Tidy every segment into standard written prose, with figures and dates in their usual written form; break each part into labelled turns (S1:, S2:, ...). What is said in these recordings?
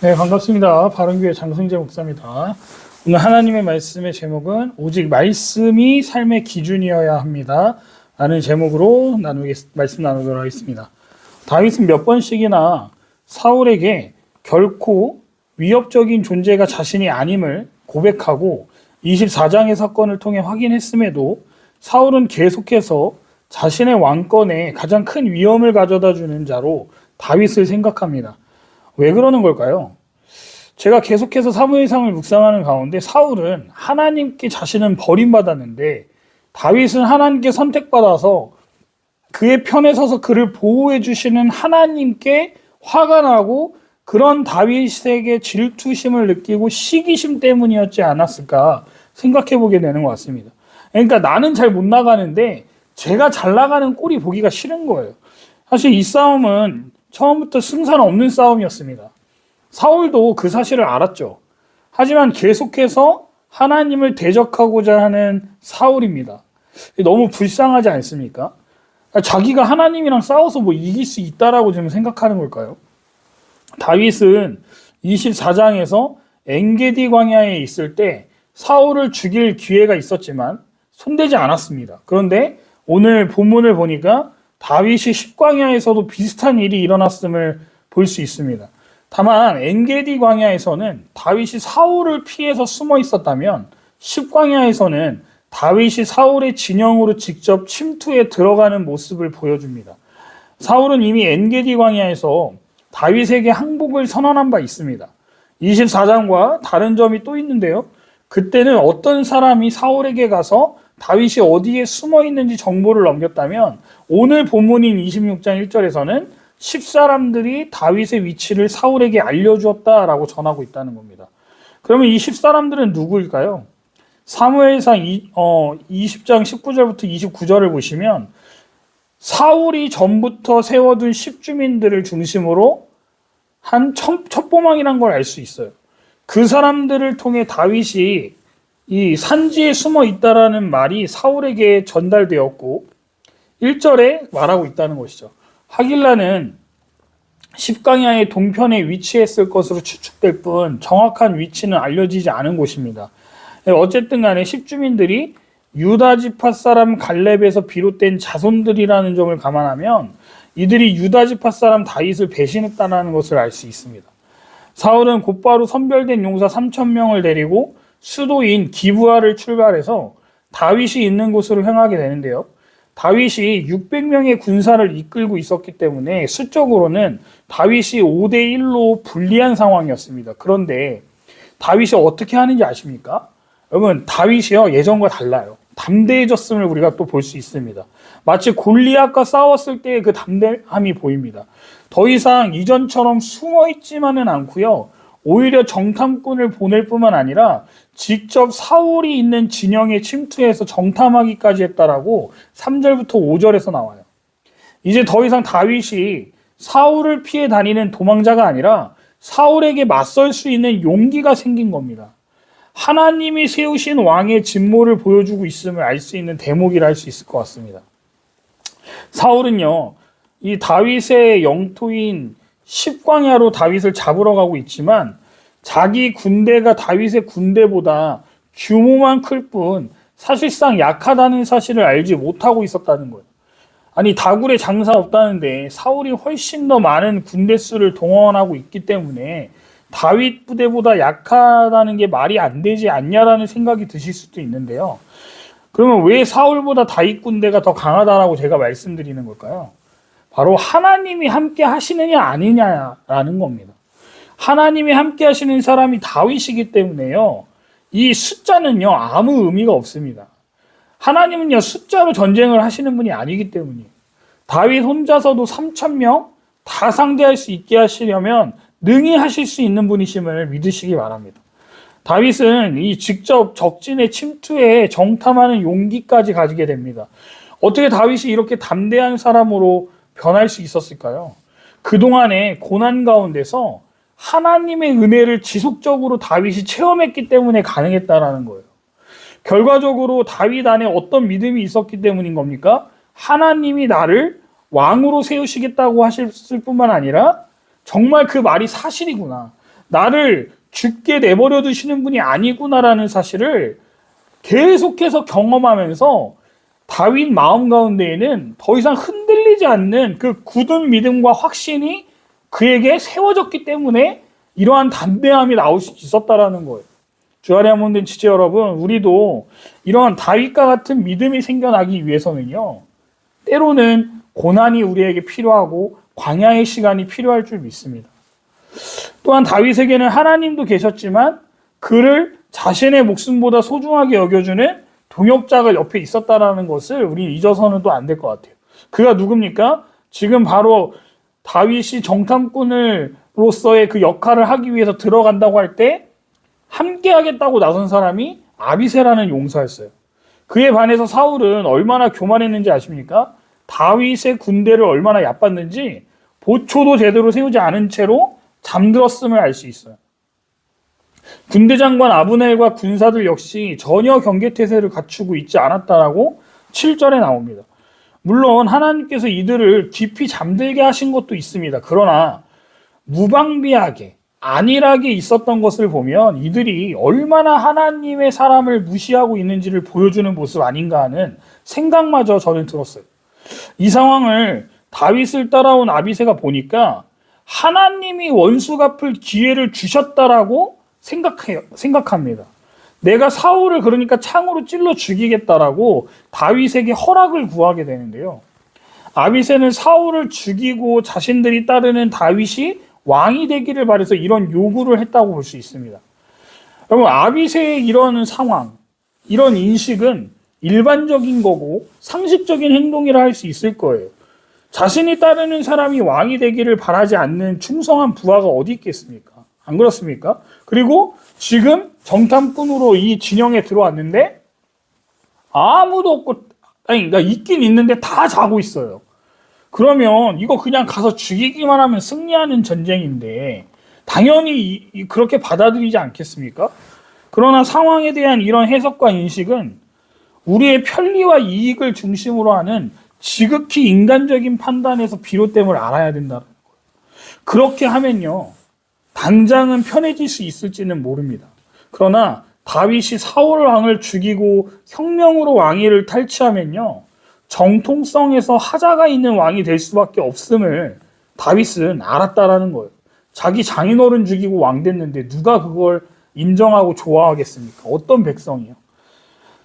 S1: 네, 반갑습니다. 바른교회 장성재 목사입니다. 오늘 하나님의 말씀의 제목은 오직 말씀이 삶의 기준이어야 합니다. 라는 제목으로 말씀 나누도록 하겠습니다. 다윗은 몇 번씩이나 사울에게 결코 위협적인 존재가 자신이 아님을 고백하고 24장의 사건을 통해 확인했음에도 사울은 계속해서 자신의 왕권에 가장 큰 위험을 가져다 주는 자로 다윗을 생각합니다. 왜 그러는 걸까요? 제가 계속해서 사무엘상을 묵상하는 가운데 사울은 하나님께 자신은 버림받았는데 다윗은 하나님께 선택받아서 그의 편에 서서 그를 보호해 주시는 하나님께 화가 나고 그런 다윗에게 질투심을 느끼고 시기심 때문이었지 않았을까 생각해 보게 되는 것 같습니다. 그러니까 나는 잘 못 나가는데 제가 잘 나가는 꼴이 보기가 싫은 거예요. 사실 이 싸움은 처음부터 승산 없는 싸움이었습니다. 사울도 그 사실을 알았죠. 하지만 계속해서 하나님을 대적하고자 하는 사울입니다. 너무 불쌍하지 않습니까? 자기가 하나님이랑 싸워서 뭐 이길 수 있다라고 지금 생각하는 걸까요? 다윗은 24장에서 엔게디 광야에 있을 때 사울을 죽일 기회가 있었지만 손대지 않았습니다. 그런데 오늘 본문을 보니까 다윗이 십광야에서도 비슷한 일이 일어났음을 볼 수 있습니다. 다만 엔게디 광야에서는 다윗이 사울을 피해서 숨어 있었다면 십광야에서는 다윗이 사울의 진영으로 직접 침투해 들어가는 모습을 보여줍니다. 사울은 이미 엔게디 광야에서 다윗에게 항복을 선언한 바 있습니다. 24장과 다른 점이 또 있는데요. 그때는 어떤 사람이 사울에게 가서 다윗이 어디에 숨어 있는지 정보를 넘겼다면 오늘 본문인 26장 1절에서는 10사람들이 다윗의 위치를 사울에게 알려주었다라고 전하고 있다는 겁니다. 그러면 이 10사람들은 누구일까요? 사무엘상 20장 19절부터 29절을 보시면 사울이 전부터 세워둔 10주민들을 중심으로 한 첩보망이라는 걸 알 수 있어요. 그 사람들을 통해 다윗이 이 산지에 숨어 있다라는 말이 사울에게 전달되었고 1절에 말하고 있다는 것이죠. 하길라는 십광야의 동편에 위치했을 것으로 추측될 뿐 정확한 위치는 알려지지 않은 곳입니다. 어쨌든 간에 십주민들이 유다 지파 사람 갈렙에서 비롯된 자손들이라는 점을 감안하면 이들이 유다 지파 사람 다윗을 배신했다는 것을 알 수 있습니다. 사울은 곧바로 선별된 용사 3,000명을 데리고 수도인 기브아를 출발해서 다윗이 있는 곳으로 향하게 되는데요. 다윗이 600명의 군사를 이끌고 있었기 때문에 수적으로는 다윗이 5대1로 불리한 상황이었습니다. 그런데 다윗이 어떻게 하는지 아십니까? 여러분, 다윗이요 예전과 달라요. 담대해졌음을 우리가 또 볼 수 있습니다. 마치 골리앗과 싸웠을 때의 그 담대함이 보입니다. 더 이상 이전처럼 숨어있지만은 않고요. 오히려 정탐꾼을 보낼 뿐만 아니라 직접 사울이 있는 진영에 침투해서 정탐하기까지 했다라고 3절부터 5절에서 나와요. 이제 더 이상 다윗이 사울을 피해 다니는 도망자가 아니라 사울에게 맞설 수 있는 용기가 생긴 겁니다. 하나님이 세우신 왕의 진모를 보여주고 있음을 알 수 있는 대목이라 할 수 있을 것 같습니다. 사울은요, 이 다윗의 영토인 십광야로 다윗을 잡으러 가고 있지만 자기 군대가 다윗의 군대보다 규모만 클 뿐 사실상 약하다는 사실을 알지 못하고 있었다는 거예요. 아니, 다굴에 장사 없다는데 사울이 훨씬 더 많은 군대 수를 동원하고 있기 때문에 다윗 부대보다 약하다는 게 말이 안 되지 않냐라는 생각이 드실 수도 있는데요. 그러면 왜 사울보다 다윗 군대가 더 강하다라고 제가 말씀드리는 걸까요? 바로 하나님이 함께 하시느냐 아니냐라는 겁니다. 하나님이 함께 하시는 사람이 다윗이기 때문에요. 이 숫자는요 아무 의미가 없습니다. 하나님은요 숫자로 전쟁을 하시는 분이 아니기 때문이에요. 다윗 혼자서도 3,000명 다 상대할 수 있게 하시려면 능히 하실 수 있는 분이심을 믿으시기 바랍니다. 다윗은 이 직접 적진에 침투해 정탐하는 용기까지 가지게 됩니다. 어떻게 다윗이 이렇게 담대한 사람으로 변할 수 있었을까요? 그동안의 고난 가운데서 하나님의 은혜를 지속적으로 다윗이 체험했기 때문에 가능했다라는 거예요. 결과적으로 다윗 안에 어떤 믿음이 있었기 때문인 겁니까? 하나님이 나를 왕으로 세우시겠다고 하셨을 뿐만 아니라 정말 그 말이 사실이구나. 나를 죽게 내버려 두시는 분이 아니구나라는 사실을 계속해서 경험하면서 다윗 마음 가운데에는 더 이상 흔들리지 않는 그 굳은 믿음과 확신이 그에게 세워졌기 때문에 이러한 담대함이 나올 수 있었다라는 거예요. 주 안에 한번 지체 여러분, 우리도 이러한 다윗과 같은 믿음이 생겨나기 위해서는요, 때로는 고난이 우리에게 필요하고 광야의 시간이 필요할 줄 믿습니다. 또한 다윗에게는 하나님도 계셨지만 그를 자신의 목숨보다 소중하게 여겨주는 동역자가 옆에 있었다라는 것을 우리는 잊어서는 또 안 될 것 같아요. 그가 누굽니까? 지금 바로 다윗이 정탐꾼으로서의 그 역할을 하기 위해서 들어간다고 할 때 함께 하겠다고 나선 사람이 아비새라는 용사였어요. 그에 반해서 사울은 얼마나 교만했는지 아십니까? 다윗의 군대를 얼마나 얕봤는지 보초도 제대로 세우지 않은 채로 잠들었음을 알 수 있어요. 군대 장관 아브넬과 군사들 역시 전혀 경계태세를 갖추고 있지 않았다라고 7절에 나옵니다. 물론 하나님께서 이들을 깊이 잠들게 하신 것도 있습니다. 그러나 무방비하게 안일하게 있었던 것을 보면 이들이 얼마나 하나님의 사람을 무시하고 있는지를 보여주는 모습 아닌가 하는 생각마저 저는 들었어요. 이 상황을 다윗을 따라온 아비새가 보니까 하나님이 원수 갚을 기회를 주셨다라고 생각합니다. 내가 사울을 그러니까 창으로 찔러 죽이겠다라고 다윗에게 허락을 구하게 되는데요. 아비새는 사울을 죽이고 자신들이 따르는 다윗이 왕이 되기를 바라서 이런 요구를 했다고 볼 수 있습니다. 여러분, 아비새의 이런 상황, 이런 인식은 일반적인 거고 상식적인 행동이라 할 수 있을 거예요. 자신이 따르는 사람이 왕이 되기를 바라지 않는 충성한 부하가 어디 있겠습니까? 안 그렇습니까? 그리고 지금 정탐꾼으로 이 진영에 들어왔는데 아무도 없고, 아니, 그러니까 있긴 있는데 다 자고 있어요. 그러면 이거 그냥 가서 죽이기만 하면 승리하는 전쟁인데 당연히 그렇게 받아들이지 않겠습니까? 그러나 상황에 대한 이런 해석과 인식은 우리의 편리와 이익을 중심으로 하는 지극히 인간적인 판단에서 비롯됨을 알아야 된다는 거예요. 그렇게 하면요, 당장은 편해질 수 있을지는 모릅니다. 그러나 다윗이 사울 왕을 죽이고 혁명으로 왕위를 탈취하면요, 정통성에서 하자가 있는 왕이 될 수밖에 없음을 다윗은 알았다라는 거예요. 자기 장인어른 죽이고 왕 됐는데 누가 그걸 인정하고 좋아하겠습니까? 어떤 백성이요?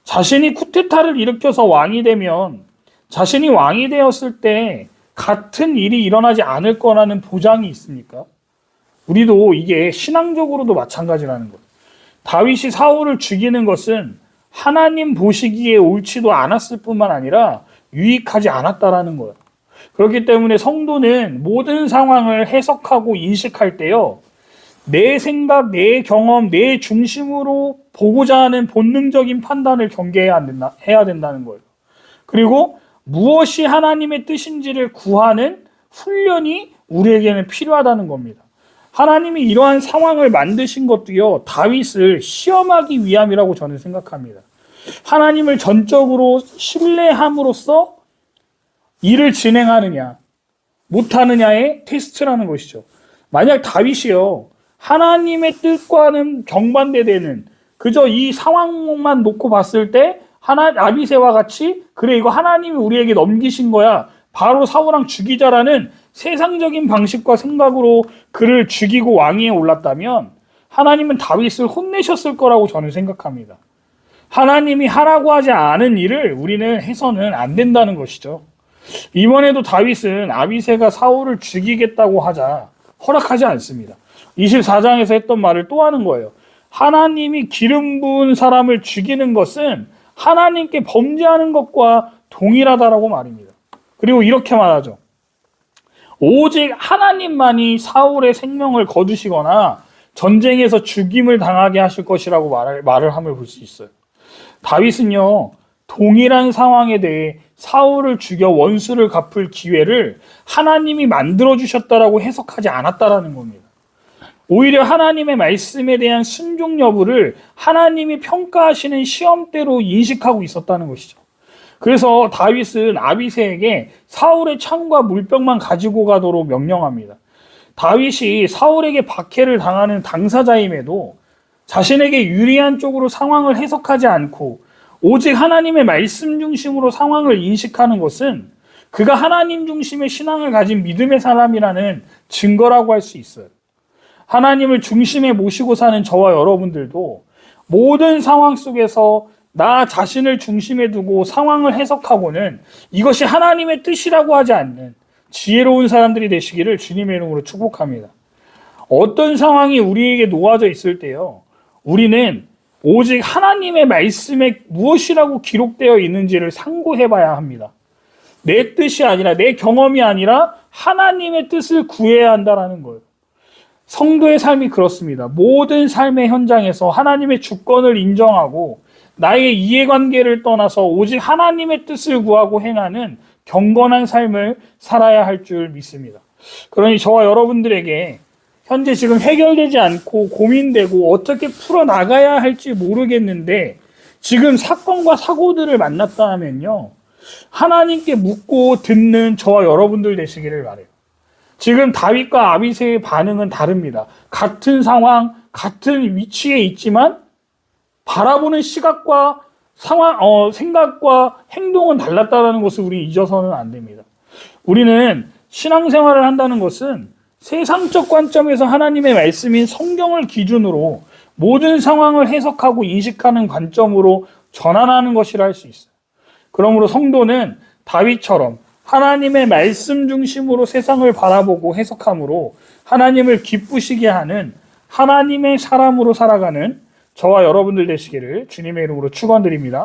S1: 자신이 쿠데타를 일으켜서 왕이 되면 자신이 왕이 되었을 때 같은 일이 일어나지 않을 거라는 보장이 있습니까? 우리도 이게 신앙적으로도 마찬가지라는 거예요. 다윗이 사울을 죽이는 것은 하나님 보시기에 옳지도 않았을 뿐만 아니라 유익하지 않았다라는 거예요. 그렇기 때문에 성도는 모든 상황을 해석하고 인식할 때요, 내 생각, 내 경험, 내 중심으로 보고자 하는 본능적인 판단을 경계해야 된다는 거예요. 그리고 무엇이 하나님의 뜻인지를 구하는 훈련이 우리에게는 필요하다는 겁니다. 하나님이 이러한 상황을 만드신 것도요, 다윗을 시험하기 위함이라고 저는 생각합니다. 하나님을 전적으로 신뢰함으로써 일을 진행하느냐 못하느냐의 테스트라는 것이죠. 만약 다윗이요, 하나님의 뜻과는 정반대되는 그저 이 상황만 놓고 봤을 때 아비새와 같이 그래 이거 하나님이 우리에게 넘기신 거야, 바로 사울왕 죽이자라는 세상적인 방식과 생각으로 그를 죽이고 왕위에 올랐다면 하나님은 다윗을 혼내셨을 거라고 저는 생각합니다. 하나님이 하라고 하지 않은 일을 우리는 해서는 안 된다는 것이죠. 이번에도 다윗은 아비새가 사울을 죽이겠다고 하자 허락하지 않습니다. 24장에서 했던 말을 또 하는 거예요. 하나님이 기름 부은 사람을 죽이는 것은 하나님께 범죄하는 것과 동일하다라고 말입니다. 그리고 이렇게 말하죠. 오직 하나님만이 사울의 생명을 거두시거나 전쟁에서 죽임을 당하게 하실 것이라고 말을 함을 볼 수 있어요. 다윗은요, 동일한 상황에 대해 사울을 죽여 원수를 갚을 기회를 하나님이 만들어주셨다라고 해석하지 않았다라는 겁니다. 오히려 하나님의 말씀에 대한 순종 여부를 하나님이 평가하시는 시험대로 인식하고 있었다는 것이죠. 그래서 다윗은 아비새에게 사울의 창과 물병만 가지고 가도록 명령합니다. 다윗이 사울에게 박해를 당하는 당사자임에도 자신에게 유리한 쪽으로 상황을 해석하지 않고 오직 하나님의 말씀 중심으로 상황을 인식하는 것은 그가 하나님 중심의 신앙을 가진 믿음의 사람이라는 증거라고 할 수 있어요. 하나님을 중심에 모시고 사는 저와 여러분들도 모든 상황 속에서 나 자신을 중심에 두고 상황을 해석하고는 이것이 하나님의 뜻이라고 하지 않는 지혜로운 사람들이 되시기를 주님의 이름으로 축복합니다. 어떤 상황이 우리에게 놓아져 있을 때요, 우리는 오직 하나님의 말씀에 무엇이라고 기록되어 있는지를 상고해 봐야 합니다. 내 뜻이 아니라, 내 경험이 아니라 하나님의 뜻을 구해야 한다는 거예요. 성도의 삶이 그렇습니다. 모든 삶의 현장에서 하나님의 주권을 인정하고 나의 이해관계를 떠나서 오직 하나님의 뜻을 구하고 행하는 경건한 삶을 살아야 할 줄 믿습니다. 그러니 저와 여러분들에게 현재 지금 해결되지 않고 고민되고 어떻게 풀어나가야 할지 모르겠는데 지금 사건과 사고들을 만났다 하면요, 하나님께 묻고 듣는 저와 여러분들 되시기를 바라요. 지금 다윗과 아비새의 반응은 다릅니다. 같은 상황, 같은 위치에 있지만 바라보는 시각과 상황, 생각과 행동은 달랐다는 것을 우리 잊어서는 안 됩니다. 우리는 신앙생활을 한다는 것은 세상적 관점에서 하나님의 말씀인 성경을 기준으로 모든 상황을 해석하고 인식하는 관점으로 전환하는 것이라 할 수 있어요. 그러므로 성도는 다윗처럼 하나님의 말씀 중심으로 세상을 바라보고 해석함으로 하나님을 기쁘시게 하는 하나님의 사람으로 살아가는 저와 여러분들 되시기를 주님의 이름으로 축원드립니다.